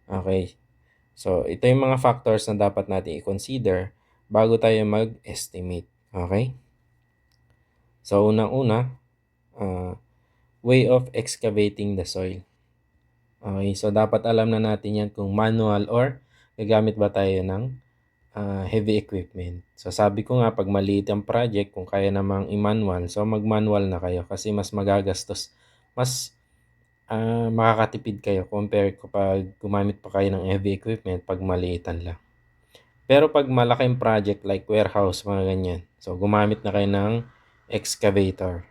Okay. So, ito yung mga factors na dapat natin i-consider bago tayo mag-estimate. Okay? So, unang-una, uh, way of excavating the soil. Okay, so dapat alam na natin yan kung manual or gagamit ba tayo ng heavy equipment. So sabi ko nga, pag maliit ang project, kung kaya namang i-manual, so mag-manual na kayo kasi mas magagastos. Mas makakatipid kayo compare kapag gumamit pa kayo ng heavy equipment pag maliitan lang. Pero pag malaking project like warehouse, mga ganyan, so gumamit na kayo ng excavator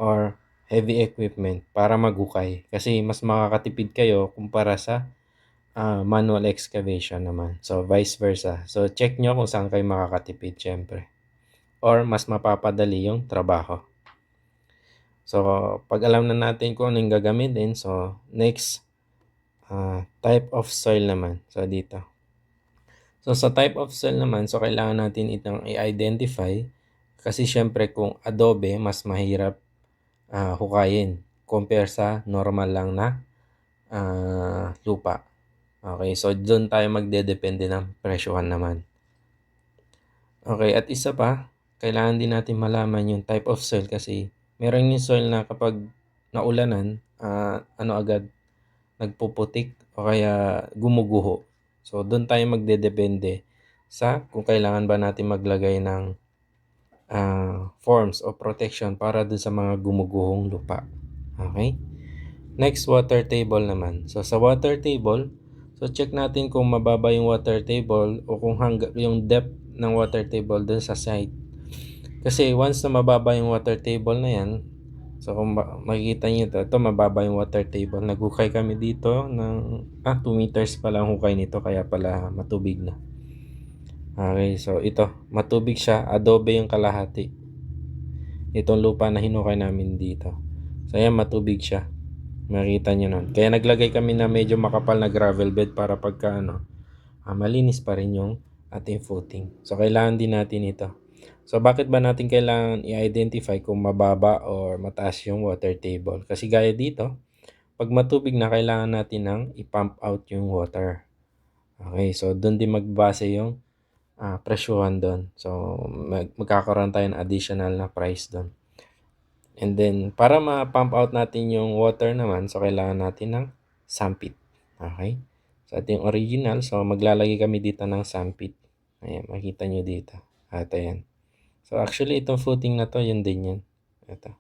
or heavy equipment para maghukay. Kasi mas makakatipid kayo kumpara sa manual excavation naman. So, vice versa. So, check nyo kung saan kayo makakatipid, syempre. Or mas mapapadali yung trabaho. So, pag alam na natin kung anong gagamitin, so, next, type of soil naman. So, dito. So, sa type of soil naman, so, kailangan natin itong i-identify. Kasi, syempre, kung adobe, mas mahirap hukayin compare sa normal lang na lupa. Okay, so doon tayo magdedepende ng presyohan naman. Okay, at isa pa, kailangan din natin malaman yung type of soil kasi meron yung soil na kapag naulanan, agad, nagpuputik o kaya gumuguho. So, doon tayo magdedepende sa kung kailangan ba natin maglagay ng forms o protection para doon sa mga gumuguhong lupa. Okay? Next, water table naman. So, sa water table, so check natin kung mababa yung water table o kung yung depth ng water table dun sa site. Kasi once na mababa yung water table na yan, so kung makikita nyo ito mababa yung water table. Naghukay kami dito ng 2 meters pa lang hukay nito kaya pala matubig na. Okay, so ito, matubig siya, adobe yung kalahati. Itong lupa na hinukay namin dito. So ayan, matubig siya. Makita nyo nun. Kaya naglagay kami na medyo makapal na gravel bed para pagka malinis pa rin yung ating footing. So, kailangan din natin ito. So, bakit ba natin kailangan i-identify kung mababa or mataas yung water table? Kasi gaya dito, pag matubig na, kailangan natin ng i-pump out yung water. Okay, so doon din magbase yung presyuhan doon. So, magkakaroon tayo ng additional na price doon. And then, para ma-pump out natin yung water naman, so kailangan natin ng sandpit. Okay? So, ito yung original. So, maglalagay kami dito ng sandpit. Ayan, makita nyo dito. At ayan. So, actually, itong footing na to, yun din yan. Ito.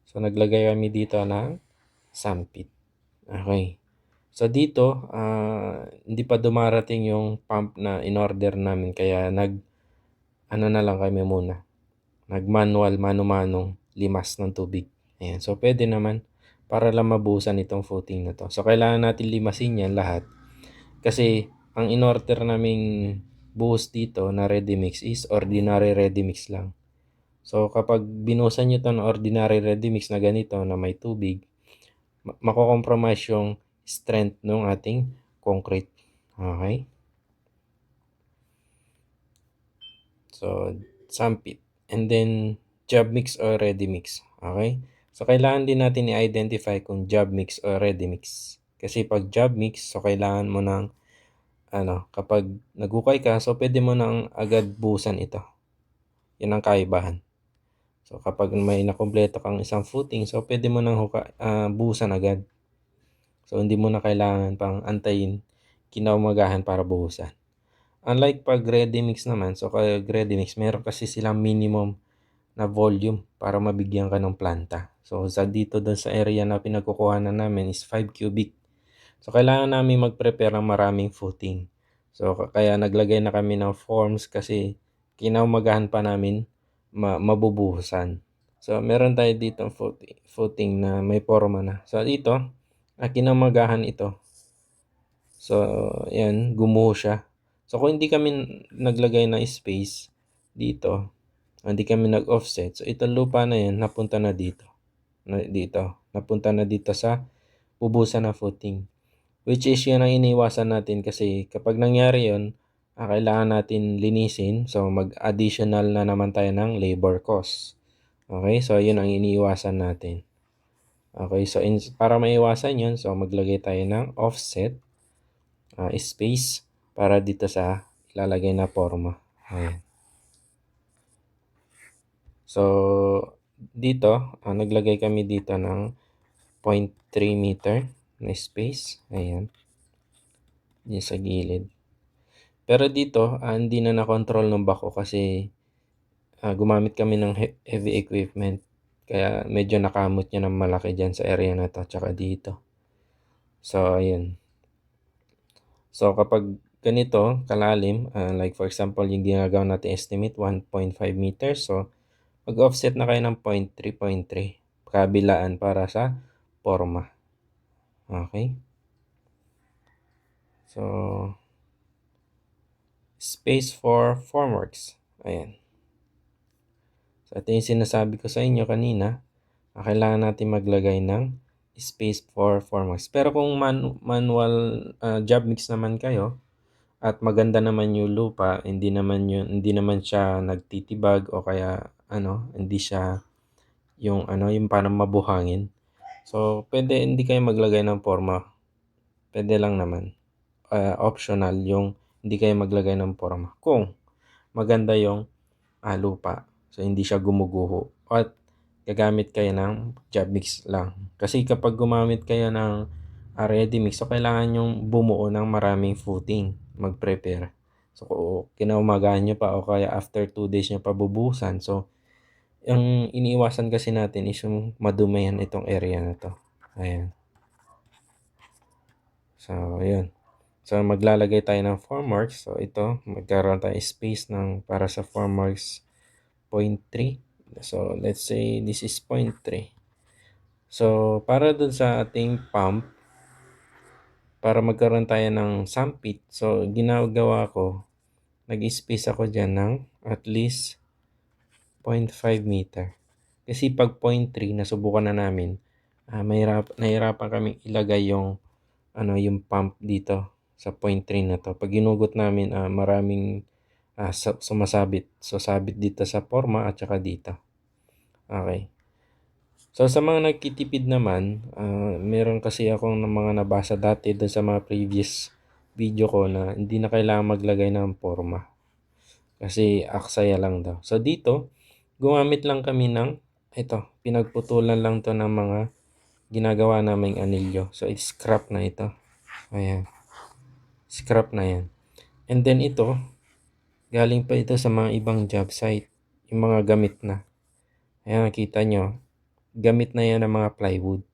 So, naglagay kami dito ng sandpit. Okay. So, dito, hindi pa dumarating yung pump na in-order namin. Kaya, na lang kami muna. Nag-manual, mano-manong limas ng tubig. Ayan. So, pwede naman para lang mabuhusan itong footing na to. So, kailangan natin limasin yan lahat. Kasi, ang in-order naming buhos dito na ready mix is ordinary ready mix lang. So, kapag binuhusan nyo ito ng ordinary ready mix na ganito na may tubig, mako-compromise yung strength ng ating concrete. Okay? So, sandpit. And then, job mix or ready mix. Okay? So, kailangan din natin i-identify kung job mix or ready mix. Kasi pag job mix, so kailangan mo ng, kapag naghukay ka, so pwede mo nang agad buhusan ito. Yan ang kaibahan. So, kapag may nakompleto kang isang footing, so pwede mo nang buhusan agad. So, hindi mo na kailangan pang antayin kinaumagahan para buhusan. Unlike pag ready mix naman, so pag ready mix, meron kasi silang minimum na volume para mabigyan ka ng planta. So, sa dito doon sa area na pinagkukuhanan namin is 5 cubic. So, kailangan namin mag-prepare ng maraming footing. So, kaya naglagay na kami ng forms kasi kinaumagahan pa namin mabubuhusan. So, meron tayo dito footing na may forma na. So, dito, kinaumagahan ito. So, yan, gumuho siya. So, kung hindi kami naglagay ng space dito, hindi kami nag-offset, so itong lupa na yan, napunta na dito. Napunta na dito sa bubusan na footing. Which is yun ang iniwasan natin kasi kapag nangyari yun, kailangan natin linisin. So, mag-additional na naman tayo ng labor cost. Okay, so yun ang iniiwasan natin. Okay, so para maiwasan yun, so maglagay tayo ng offset. space para dito sa ilalagay na forma. Ayan. So, dito, naglagay kami dito ng 0.3 meter na space. Ayan. Diyan sa gilid. Pero dito, hindi na na-control ng bako kasi gumamit kami ng heavy equipment. Kaya medyo nakamot niya ng malaki dyan sa area na to, tsaka dito. So, ayan. So, kapag ganito kalalim, like for example, yung ginagawa natin estimate, 1.5 meters. So, mag-offset na kayo ng 0.3, kabilaan para sa forma. Okay? So, space for formworks. Ayan. So, ito yung sinasabi ko sa inyo kanina. Kailangan natin maglagay ng space for formworks. Pero kung manual job mix naman kayo, at maganda naman yung lupa, hindi naman siya nagtitibag o kaya hindi siya yung parang mabuhangin. So, pwede hindi kayo maglagay ng forma. Pwede lang naman. Optional yung hindi kayo maglagay ng forma. Kung maganda yung lupa. So, hindi siya gumuguho. At gagamit kayo ng job mix lang. Kasi kapag gumamit kayo ng ready mix, so kailangan yung bumuo ng maraming footing. Mag-prepare. So, kinaumagahan nyo pa o kaya after 2 days nyo pa bubuhusan. So, yung iniiwasan kasi natin is yung madumihan itong area na to. Ayan. So, ayun. So, maglalagay tayo ng formworks. So, ito, magkaroon tayo space para sa formworks 0.3. So, let's say this is 0.3. So, para dun sa ating pump, para magkaroon tayo ng sump pit, so, ginagawa ko, nag-space ako dyan ng at least 0.5 meter. Kasi pag 0.3, nasubukan na namin, nahirapan kami ilagay yung pump dito sa 0.3 na to. Pag ginugot namin, maraming sumasabit. So, sabit dito sa forma at saka dito. Okay. So, sa mga nagtitipid naman, meron kasi akong mga nabasa dati doon sa mga previous video ko na hindi na kailangan maglagay ng forma. Kasi aksaya lang daw. So, dito, gumamit lang kami ng pinagputulan lang to ng mga ginagawa naming anilyo. So, it's scrap na ito. Ayan. Scrap na yan. And then ito, galing pa ito sa mga ibang job site. Yung mga gamit na. Ayan, nakita nyo. Gamit na yan ng mga plywood.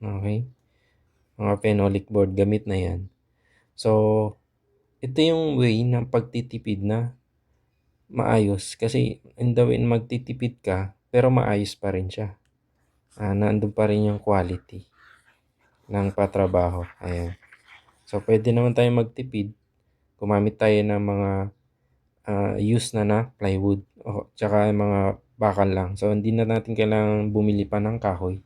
Okay? Mga phenolic board, gamit na yan. So, ito yung way ng pagtitipid na maayos. Kasi, in the way magtitipid ka, pero maayos pa rin siya. Nandun pa rin yung quality ng patrabaho. Ayan. So, pwede naman tayo magtipid. Gumamit tayo ng mga use na plywood. Tsaka mga bakal lang. So, hindi na natin kailangan bumili pa ng kahoy.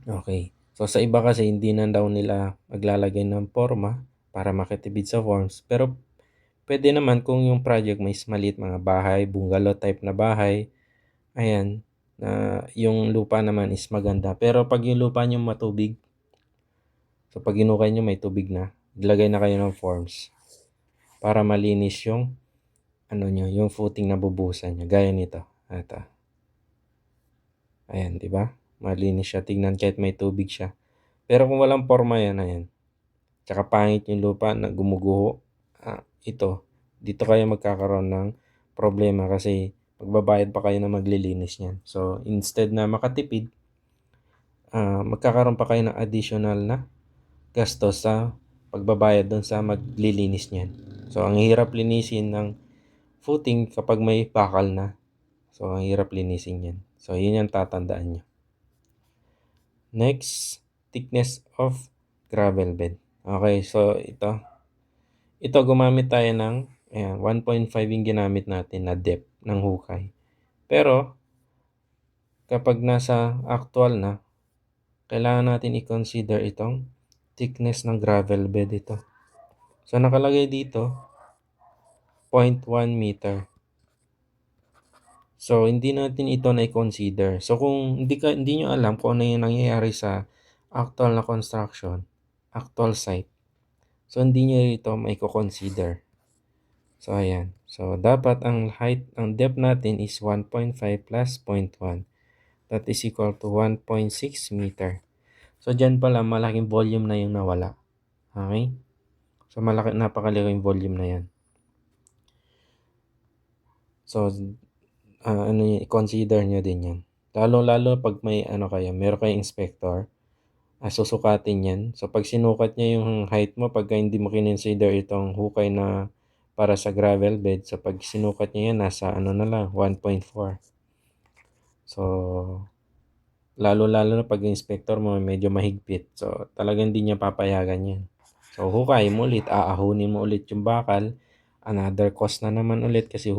Okay. So, sa iba kasi hindi na daw nila maglalagay ng forma para makatipid sa forms. Pero, pwede naman kung yung project may maliit mga bahay, bungalow type na bahay. Ayan. Yung lupa naman is maganda. Pero, pag yung lupa nyo matubig, so pag inukay nyo may tubig na, ilagay na kayo ng forms para malinis yung yung footing na bubuhusan nyo. Gaya nito. Ito. Ayan, di ba? Malinis siya. Tignan kahit may tubig siya. Pero kung walang forma yan, ayan. Tsaka pangit yung lupa na gumuguho. Dito kayo magkakaroon ng problema kasi magbabayad pa kayo na maglilinis niyan. So, instead na makatipid, magkakaroon pa kayo ng additional na gastos sa pagbabayad doon sa maglilinis niyan. So, ang hirap linisin ng footing kapag may bakal na. So, ang hirap linisin yan. So, yun yung tatandaan nyo. Next, thickness of gravel bed. Okay, so ito gumamit tayo ng 1.5 yung ginamit natin na depth ng hukay. Pero, kapag nasa actual na, kailangan natin i-consider itong thickness ng gravel bed ito. So, nakalagay dito, 0.1 meter. So, hindi natin ito na-consider. So, kung hindi nyo alam kung ano yung nangyayari sa actual na construction, actual site, So, hindi niyo ito maiko-consider. So, ayan. So, dapat ang depth natin is 1.5 plus 0.1. That is equal to 1.6 meter. So, dyan pala malaking volume na yung nawala. Okay? So, napakalaking volume na yan. So, i-consider nyo din yan. Lalo pag meron kayong inspector, susukatin yan. So, pag sinukat niya yung height mo, pagka hindi mo kinonsider itong hukay na para sa gravel bed, so pag sinukat niya yan, nasa na lang, 1.4. So, lalo na pag inspector mo medyo mahigpit. So, talagang hindi niya papayagan yan. So, hukay mo ulit, aahunin mo ulit yung bakal. Another cost na naman ulit kasi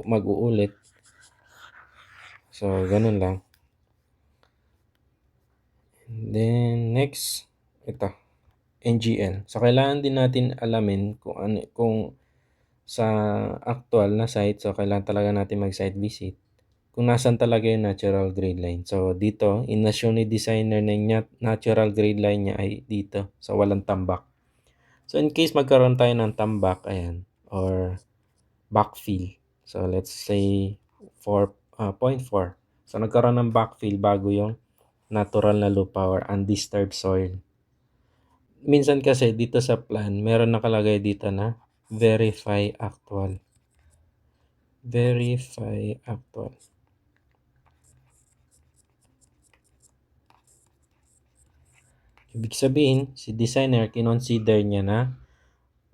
mag-uulit. So, ganun lang. Then, next, ito, NGL. So, kailangan din natin alamin kung sa actual na site, so kailangan talaga natin mag-site visit kung nasan talaga yung natural grade line. So, dito, inassume ni designer na yung natural grade line niya ay dito. So, walang tambak. So, in case magkaroon tayo ng tambak, ayan, or backfill. So, let's say 4.4. So, nagkaroon ng backfill bago yung natural na lupa or undisturbed soil. Minsan kasi dito sa plan, meron nakalagay dito na verify actual. Verify actual. Ibig sabihin, si designer kinonsider niya na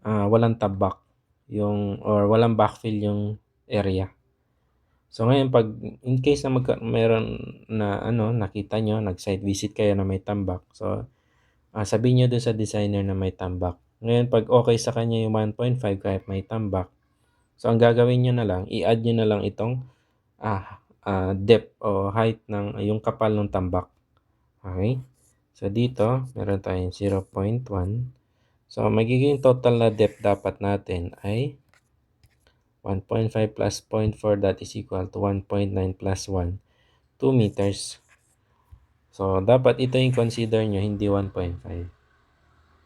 walang tabak or walang backfill yung area. So ngayon pag in case na meron na nakita nyo, nag-site visit kayo na may tambak. So sabihin nyo dun sa designer na may tambak. Ngayon pag okay sa kanya yung 1.5 kahit may tambak. So ang gagawin nyo na lang, i-add nyo na lang itong depth o height ng yung kapal ng tambak. Okay? So dito, meron tayong 0.1. So magiging total na depth dapat natin ay 1.5 plus 0.4, that is equal to 1.9 plus 1, 2 meters. So dapat ito yung consider nyo, hindi 1.5.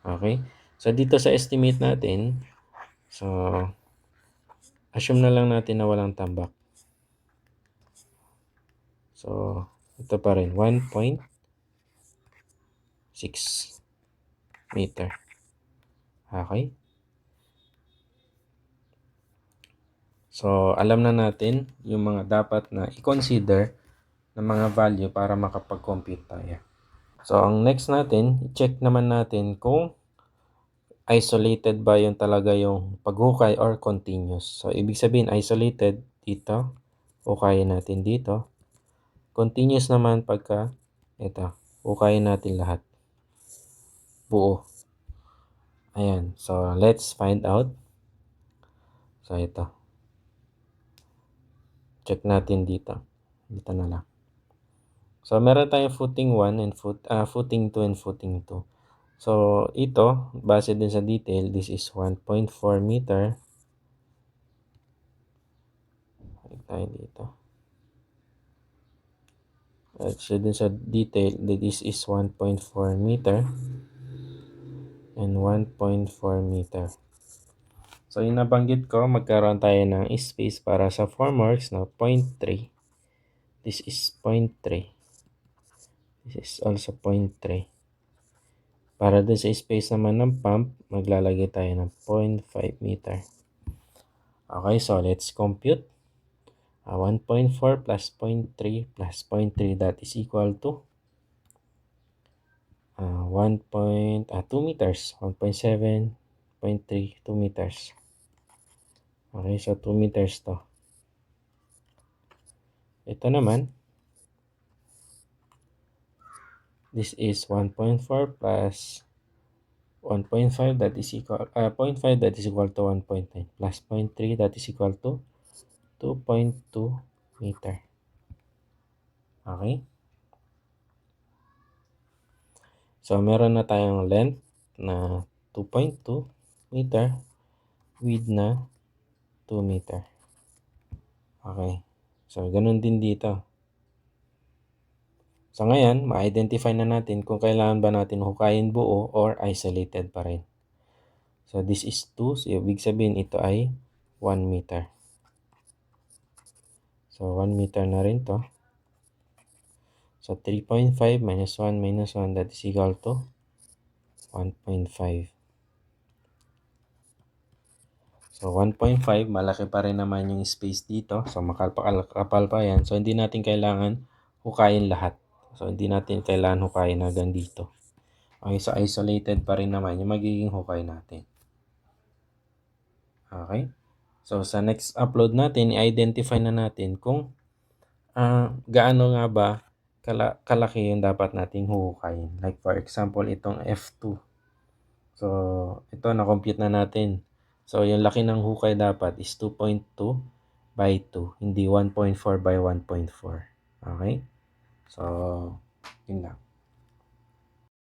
Okay? So dito sa estimate natin, so assume na lang natin na walang tambak. So ito pa rin, 1.6 meter. Okay? So, alam na natin yung mga dapat na i-consider na mga value para makapag-compute tayo. So, ang next natin, i-check naman natin kung isolated ba yung talaga yung paghukay or continuous. So, ibig sabihin, isolated dito, hukayin natin dito. Continuous naman pagka, ito, hukayin natin lahat. Buo. Ayan. So, let's find out. So, ito. Check natin dito. Dito na lang. So, meron tayong footing 1 and footing 2 and footing 2. So, ito, base din sa detail, this is 1.4 meter. Tayo dito. Base din sa detail, this is 1.4 meter and 1.4 meter. So, yung nabanggit ko, magkaroon tayo ng space para sa formworks na 0.3. This is 0.3. This is also 0.3. Para din sa space naman ng pump, maglalagay tayo ng 0.5 meter. Okay, so let's compute. 1.4 plus 0.3 plus 0.3, that is equal to 2 meters. 1.7, 0.3, 2 meters. Okay, so 2 meters to. Ito naman, this is 1.4 plus 1.5, that is equal 0.5, that is equal to 1.9 plus 0.3, that is equal to 2.2 meter. Okay? So, meron na tayong length na 2.2 meter, width na 2 meter. Okay. So, ganun din dito. So, ngayon, ma-identify na natin kung kailangan ba natin hukayin buo or isolated pa rin. So, this is 2. So, ibig sabihin ito ay 1 meter. So, 1 meter na rin to. So, 3.5 minus 1 minus 1, that is equal to 1.5. So, 1.5, malaki pa rin naman yung space dito. So, makapal pa yan. So, hindi natin kailangan hukayin lahat. So, hindi natin kailangan hukayin hanggang dito. Okay, so isolated pa rin naman yung magiging hukay natin. Okay? So, sa next upload natin, i-identify na natin kung gaano nga ba kalaki yung dapat nating huhukayin. Like for example, itong F2. So, ito na-compute na natin. So, yung laki ng hukay dapat is 2.2 by 2, hindi 1.4 by 1.4. Okay? So, yun lang.